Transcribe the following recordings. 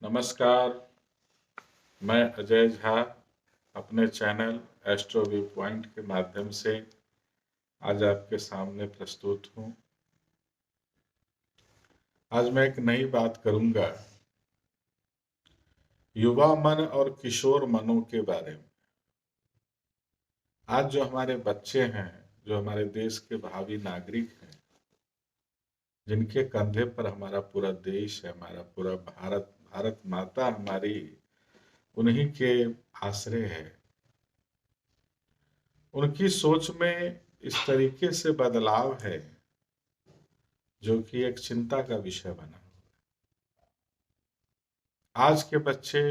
नमस्कार, मैं अजय झा अपने चैनल एस्ट्रो व्यू पॉइंट के माध्यम से आज आपके सामने प्रस्तुत हूँ। आज मैं एक नई बात करूँगा युवा मन और किशोर मनों के बारे में। आज जो हमारे बच्चे हैं, जो हमारे देश के भावी नागरिक हैं, जिनके कंधे पर हमारा पूरा देश है, हमारा पूरा भारत माता हमारी उन्हीं के आश्रय है। उनकी सोच में इस तरीके से बदलाव है जो कि एक चिंता का विषय बना। आज के बच्चे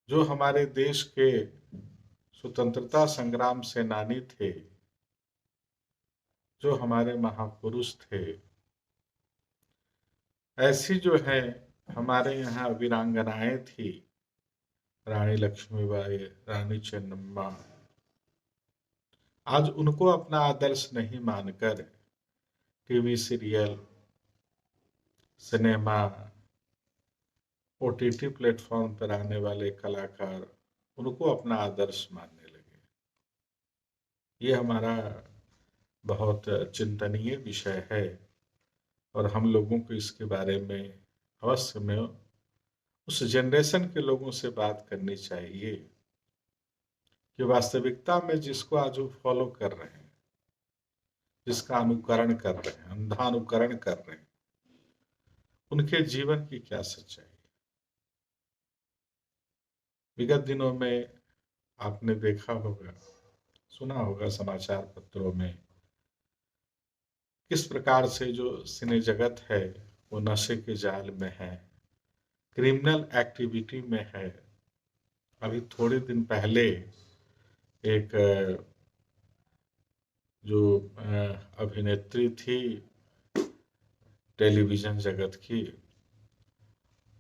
जो हमारे देश के स्वतंत्रता संग्राम सेनानी थे, जो हमारे महापुरुष थे, ऐसी जो है हमारे यहाँ वीरांगनाएं थी, रानी लक्ष्मीबाई, रानी चेन्नम्मा, आज उनको अपना आदर्श नहीं मानकर TV serial, cinema, OTT platform पर आने वाले कलाकार उनको अपना आदर्श मानने लगे। ये हमारा बहुत चिंतनीय विषय है और हम लोगों को इसके बारे में अवश्य में उस जनरेशन के लोगों से बात करनी चाहिए कि वास्तविकता में जिसको आज वो फॉलो कर रहे हैं, जिसका अनुकरण कर रहे हैं, अंधानुकरण कर रहे हैं, उनके जीवन की क्या सच्चाई है। विगत दिनों में आपने देखा होगा, सुना होगा समाचार पत्रों में किस प्रकार से जो सिने जगत है वो नशे के जाल में है, क्रिमिनल एक्टिविटी में है। अभी थोड़े दिन पहले एक जो अभिनेत्री थी टेलीविजन जगत की,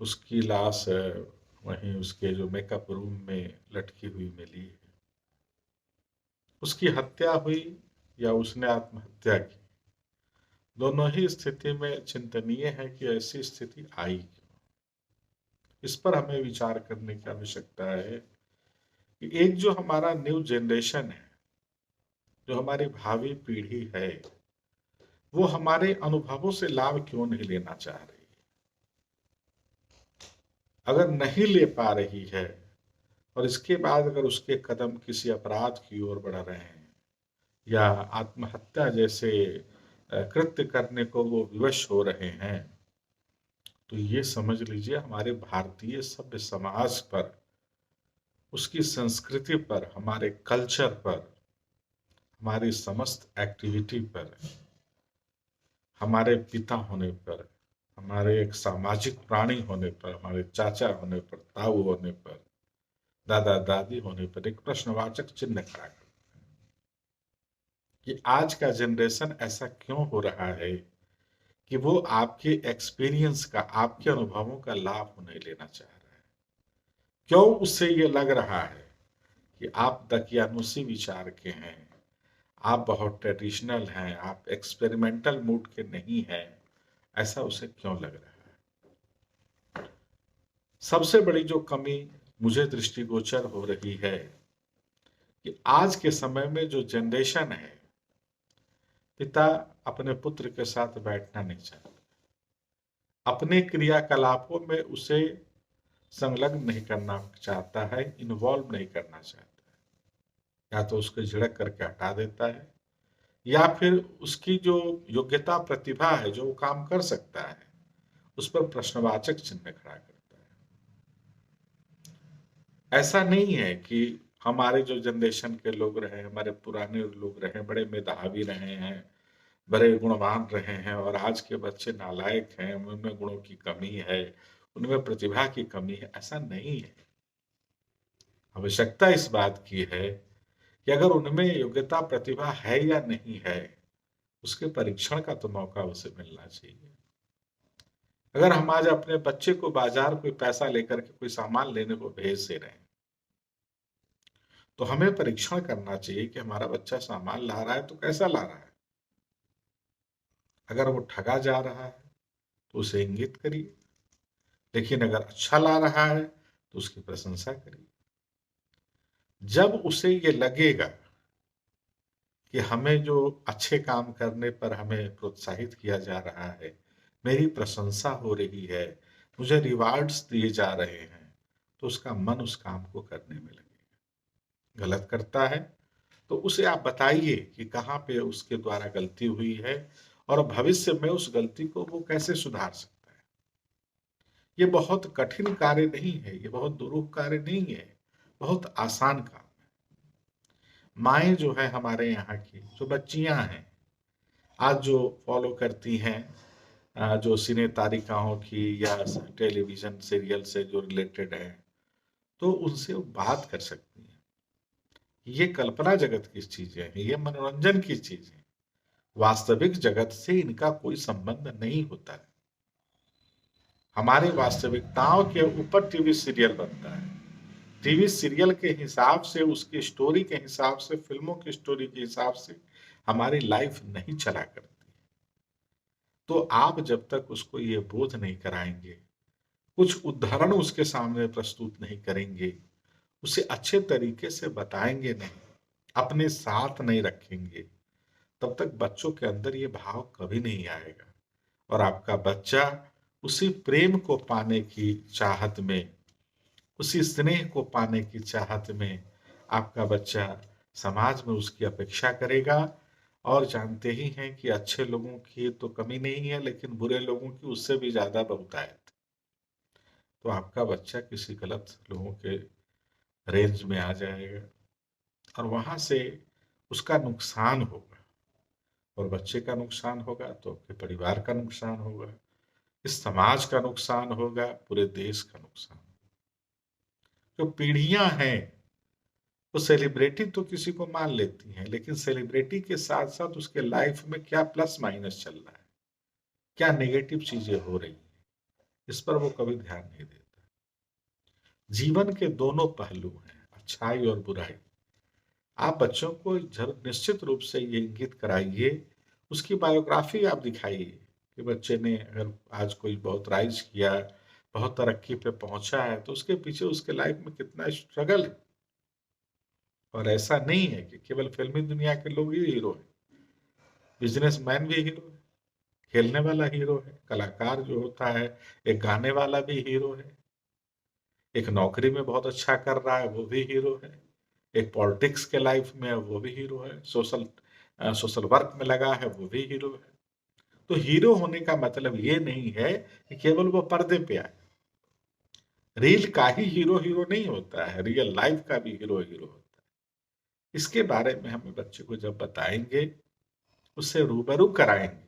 उसकी लाश वहीं उसके जो मेकअप रूम में लटकी हुई मिली। उसकी हत्या हुई या उसने आत्महत्या की, दोनों ही स्थिति में चिंतनीय है कि ऐसी स्थिति आई क्यों। इस पर हमें विचार करने की आवश्यकता है कि एक जो हमारा न्यू जनरेशन है, जो हमारी भावी पीढ़ी है, वो हमारे अनुभवों से लाभ क्यों नहीं लेना चाह रही। अगर नहीं ले पा रही है और इसके बाद अगर उसके कदम किसी अपराध की ओर बढ़ रहे हैं या आत्महत्या जैसे कृत्य करने को वो विवश हो रहे हैं, तो ये समझ लीजिए हमारे भारतीय सभ्य समाज पर, उसकी संस्कृति पर, हमारे कल्चर पर, हमारी समस्त एक्टिविटी पर, हमारे पिता होने पर, हमारे एक सामाजिक प्राणी होने पर, हमारे चाचा होने पर, ताऊ होने पर, दादा दादी होने पर एक प्रश्नवाचक चिन्ह खड़ा करते हैं कि आज का जनरेशन ऐसा क्यों हो रहा है कि वो आपके एक्सपीरियंस का, आपके अनुभवों का लाभ नहीं लेना चाह रहा है। क्यों उससे ये लग रहा है कि आप दकियानुसी विचार के हैं, आप बहुत ट्रेडिशनल हैं, आप एक्सपेरिमेंटल मूड के नहीं हैं, ऐसा उसे क्यों लग रहा है। सबसे बड़ी जो कमी मुझे दृष्टिगोचर हो रही है कि आज के समय में जो जनरेशन है, पिता अपने पुत्र के साथ बैठना नहीं चाहता, अपने क्रियाकलापों में उसे संलग्न नहीं करना चाहता है, इन्वॉल्व नहीं करना चाहता है। या तो उसको झिड़क करके हटा देता है या फिर उसकी जो योग्यता प्रतिभा है, जो वो काम कर सकता है, उस पर प्रश्नवाचक चिन्ह खड़ा करता है। ऐसा नहीं है कि हमारे जो जनरेशन के लोग रहे, हमारे पुराने लोग रहे, बड़े मेधावी रहे हैं, बड़े गुणवान रहे हैं और आज के बच्चे नालायक हैं, उनमें गुणों की कमी है, उनमें प्रतिभा की कमी है, ऐसा नहीं है। आवश्यकता इस बात की है कि अगर उनमें योग्यता प्रतिभा है या नहीं है, उसके परीक्षण का तो मौका उसे मिलना चाहिए। अगर हम आज अपने बच्चे को बाजार कोई पैसा लेकर के कोई सामान लेने को भेज दे रहे हैं, तो हमें परीक्षण करना चाहिए कि हमारा बच्चा सामान ला रहा है तो कैसा ला रहा है। अगर वो ठगा जा रहा है तो उसे इंगित करिए, लेकिन अगर अच्छा ला रहा है तो उसकी प्रशंसा करिए। जब उसे ये लगेगा कि हमें जो अच्छे काम करने पर हमें प्रोत्साहित किया जा रहा है, मेरी प्रशंसा हो रही है, मुझे रिवार्ड्स दिए जा रहे हैं, तो उसका मन उस काम को करने में लगेगा। गलत करता है तो उसे आप बताइए कि कहाँ पे उसके द्वारा गलती हुई है और भविष्य में उस गलती को वो कैसे सुधार सकता है। ये बहुत कठिन कार्य नहीं है, ये बहुत दुरूह कार्य नहीं है, बहुत आसान काम है। माएँ जो है हमारे यहाँ की, जो बच्चियाँ हैं, आज जो फॉलो करती हैं जो सिने तारिकाओं की या टेलीविज़न सीरियल से जो रिलेटेड है, तो उनसे वो बात कर सकती हैं। ये कल्पना जगत की चीज़ें हैं, ये मनोरंजन की चीज़ है। वास्तविक जगत से इनका कोई संबंध नहीं होता है। हमारी वास्तविकताओं के ऊपर टीवी सीरियल बनता है। टीवी सीरियल के हिसाब से, उसकी स्टोरी के हिसाब से, फिल्मों की स्टोरी के हिसाब से हमारी लाइफ नहीं चला करती। तो आप जब तक उसको ये बोध नहीं कराएंगे, कुछ उदाहरण उसके सामने प्रस्तुत नहीं करेंगे, उसे अच्छे तरीके से बताएंगे नहीं, अपने साथ नहीं रखेंगे, तब तक बच्चों के अंदर ये भाव कभी नहीं आएगा और आपका बच्चा उसी प्रेम को पाने की चाहत में, उसी स्नेह को पाने की चाहत में आपका बच्चा समाज में उसकी अपेक्षा करेगा। और जानते ही हैं कि अच्छे लोगों की तो कमी नहीं है, लेकिन बुरे लोगों की उससे भी ज़्यादा बहुतायत। तो आपका बच्चा किसी गलत लोगों के रेंज में आ जाएगा और वहाँ से उसका नुकसान होगा और बच्चे का नुकसान होगा तो आपके परिवार का नुकसान होगा, इस समाज का नुकसान होगा, पूरे देश का नुकसान। जो पीढ़ियां हैं वो सेलिब्रिटी तो किसी को मान लेती हैं, लेकिन सेलिब्रिटी के साथ साथ उसके लाइफ में क्या प्लस माइनस चल रहा है, क्या नेगेटिव चीजें हो रही हैं, इस पर वो कभी ध्यान नहीं देता। जीवन के दोनों पहलू हैं, अच्छाई और बुराई। आप बच्चों को निश्चित रूप से ये इंगित कराइए, उसकी बायोग्राफी आप दिखाइए कि बच्चे ने अगर आज कोई बहुत राइज किया, बहुत तरक्की पे पहुंचा है, तो उसके पीछे उसके लाइफ में कितना स्ट्रगल है। और ऐसा नहीं है कि केवल फिल्मी दुनिया के लोग ही हीरो हैं, बिजनेसमैन भी हीरो है, खेलने वाला हीरो है, कलाकार जो होता है, एक गाने वाला भी हीरो है, एक नौकरी में बहुत अच्छा कर रहा है वो भी हीरो है, एक पॉलिटिक्स के लाइफ में है वो भी हीरो है, सोशल वर्क में लगा है वो भी हीरो है। तो हीरो होने का मतलब ये नहीं है कि केवल वो पर्दे पे आए। रील का ही हीरो हीरो नहीं होता है, रियल लाइफ का भी हीरो हीरो होता है। इसके बारे में हम बच्चे को जब बताएंगे, उससे रूबरू कराएंगे,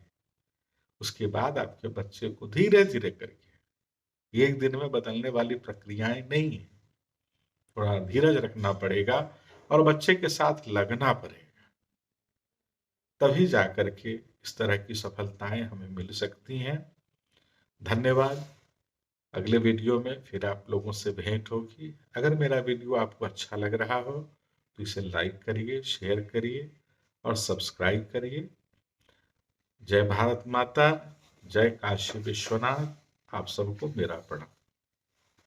उसके बाद आपके बच्चे को धीरे धीरे करके, एक दिन में बदलने वाली प्रक्रियाएं नहीं है, थोड़ा धीरज रखना पड़ेगा और बच्चे के साथ लगना पड़ेगा, तभी जाकर के इस तरह की सफलताएं हमें मिल सकती हैं। धन्यवाद। अगले वीडियो में फिर आप लोगों से भेंट होगी। अगर मेरा वीडियो आपको अच्छा लग रहा हो तो इसे लाइक करिए, शेयर करिए और सब्सक्राइब करिए। जय भारत माता, जय काशी विश्वनाथ। आप सबको मेरा प्रणाम।